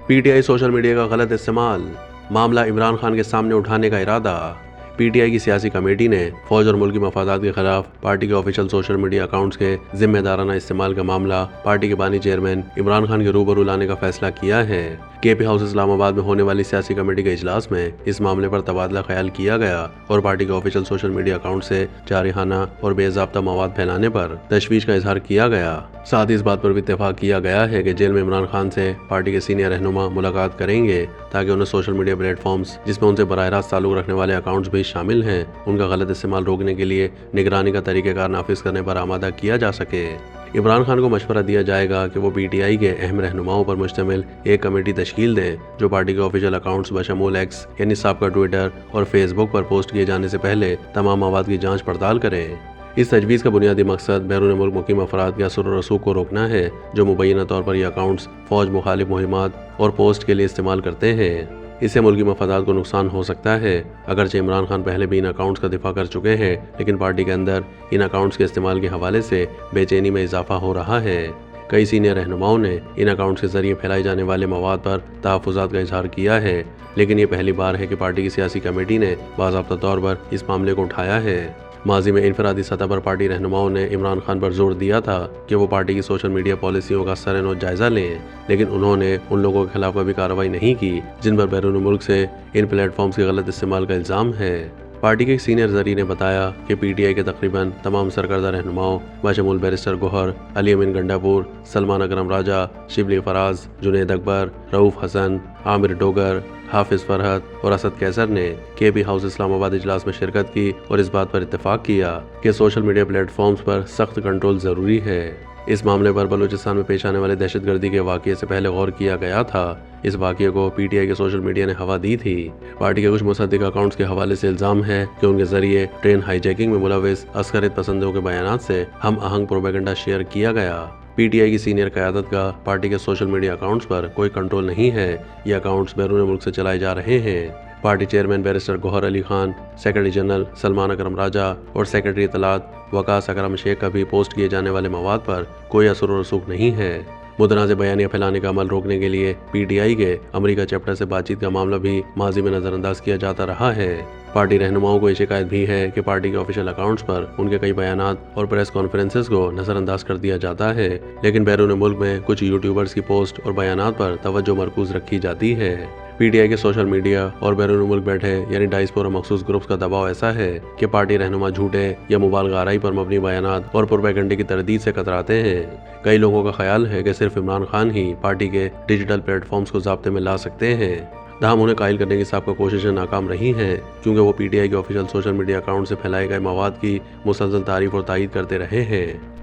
PTI social media का गलत इस्तेमाल, मामला इमरान खान के सामने उठाने का इरादा। PTI की सियासी कमेटी ने फौज और मुल्की मफादात के खिलाफ पार्टी के ऑफिशियल सोशल मीडिया अकाउंट्स के जिम्मेदाराना इस्तेमाल का मामला पार्टी के बानी चेयरमैन इमरान खान के रूबरू लाने का फैसला किया है। KP हाउस इस्लामाबाद में होने वाली सियासी कमेटी के इजलास में इस मामले पर तबादला ख्याल किया गया और पार्टी के ऑफिशियल सोशल मीडिया अकाउंट से जारिहाना और बेज़ाब्ता मवाद फैलाने पर तशवीश का इजहार किया गया। साथ ही इस बात पर भी इत्तेफाक किया गया है कि जेल में इमरान खान से पार्टी के सीनियर रहनुमा मुलाकात करेंगे ताकि उन्हें सोशल मीडिया प्लेटफॉर्म्स जिसमें उनसे बराह रास्त ताल्लुक रखने वाले अकाउंट्स भी शामिल हैं, उनका गलत इस्तेमाल रोकने के लिए निगरानी का तरीक़ेकार नाफिज करने पर आमादा किया जा सके। इमरान खान को मशवरा दिया जाएगा कि वो PTI के अहम रहनुमाओं पर मुश्तमिल एक कमेटी तश्कील दें जो पार्टी के ऑफिशियल अकाउंट्स बशमूल X यानी साबका ट्विटर और फेसबुक पर पोस्ट किए जाने से पहले तमाम मवाद की जांच पड़ताल करें। इस तजवीज़ का बुनियादी मकसद बैरून मुल्क मुकीम अफराद के असर और रसूख को रोकना है जो मुबैना तौर पर ये अकाउंट्स फौज मुखालिफ मुहिमात और पोस्ट के लिए इस्तेमाल करते हैं। इससे मुल्की मफादात को नुकसान हो सकता है। अगरचे इमरान खान पहले भी इन अकाउंट्स का दिफा कर चुके हैं, लेकिन पार्टी के अंदर इन अकाउंट्स के इस्तेमाल के हवाले से बेचैनी में इजाफा हो रहा है। कई सीनियर रहनुमाओं ने इन अकाउंट्स के जरिए फैलाई जाने वाले मवाद पर तहफ़्फ़ुज़ात का इजहार किया है, लेकिन ये पहली बार है कि पार्टी की सियासी कमेटी ने बाज़ाब्ता तौर पर इस मामले को उठाया है। माजी में इनफरादी सतह पर पार्टी रहनुमाओं ने इमरान खान पर जोर दिया था कि वो पार्टी की सोशल मीडिया पॉलिसियों का सरेनौ जायजा लें, लेकिन उन्होंने उन लोगों के खिलाफ कभी कार्रवाई नहीं की जिन पर बैरून मुल्क से इन प्लेटफॉर्म्स के गलत इस्तेमाल का इल्ज़ाम है। पार्टी के सीनियर जरी ने बताया कि PTI के तकरीबन तमाम सरकर्दा रहनुमाओं बशमूल बैरिस्टर गोहर, अली अमीन गंडापुर, सलमान अकरम राजा, शिबली फराज, जुनैद अकबर, रऊफ हसन, आमिर डोगर, हाफिज फरहत और असद कैसर ने KP हाउस इस्लामाबाद इजलास में शिरकत की और इस बात पर इत्तेफाक किया कि सोशल मीडिया प्लेटफॉर्म्स पर सख्त कंट्रोल ज़रूरी है। इस मामले पर बलूचिस्तान में पेश आने वाले दहशतगर्दी के वाक़ये से पहले गौर किया गया था। इस वाक़ये को PTI के सोशल मीडिया ने हवा दी थी। पार्टी के कुछ मुसद्दिक अकाउंट्स के हवाले से इल्ज़ाम है कि उनके जरिए ट्रेन हाईजैकिंग में मुलविस अस्करियत पसंदों के बयानात से हम आहंग प्रोपेगेंडा शेयर किया गया। PTI की सीनियर क़यादत का पार्टी के सोशल मीडिया अकाउंट्स पर कोई कंट्रोल नहीं है। ये अकाउंट्स बैरून मुल्क से चलाए जा रहे हैं। Party chairman barrister Gohar Ali Khan, secretary general Salman Akram Raja और सेक्रेटरी इत्तलात वकास अकरम शेख का भी पोस्ट किए जाने वाले मवाद पर कोई असर और रसूख नहीं है। मुतनाज़ बयानियाँ फैलाने का अमल रोकने के लिए PTI के अमेरिका चैप्टर से बातचीत का मामला भी माजी में नज़रअंदाज किया जाता रहा है। पार्टी रहनुमाओं को ये शिकायत भी है कि पार्टी के ऑफिशियल अकाउंट्स पर उनके कई बयानात और प्रेस कॉन्फ्रेंसेस को नज़रअंदाज कर दिया जाता है, लेकिन बैरून मुल्क में कुछ यूट्यूबर्स की पोस्ट और बयानात पर तवज्जो मरकूज रखी जाती है। PTI के सोशल मीडिया और बैरून मुल्क बैठे यानी डायस्पोरा मखसूस ग्रुप्स का दबाव ऐसा है कि पार्टी रहनुमा झूठे या मुबालगा आराई पर मबनी बयानात और प्रोपेगेंडे की तरदीद से कतराते हैं। कई लोगों का ख्याल है कि सिर्फ इमरान खान ही पार्टी के डिजिटल प्लेटफॉर्म्स को ज़ाब्ते में ला सकते हैं। तहम उन्हें कायल करने की साबका कोशिशें नाकाम रही हैं क्योंकि वो PTI के ऑफिशियल सोशल मीडिया अकाउंट से फैलाए गए मवाद की मुसलसल तारीफ और तायीद करते रहे हैं।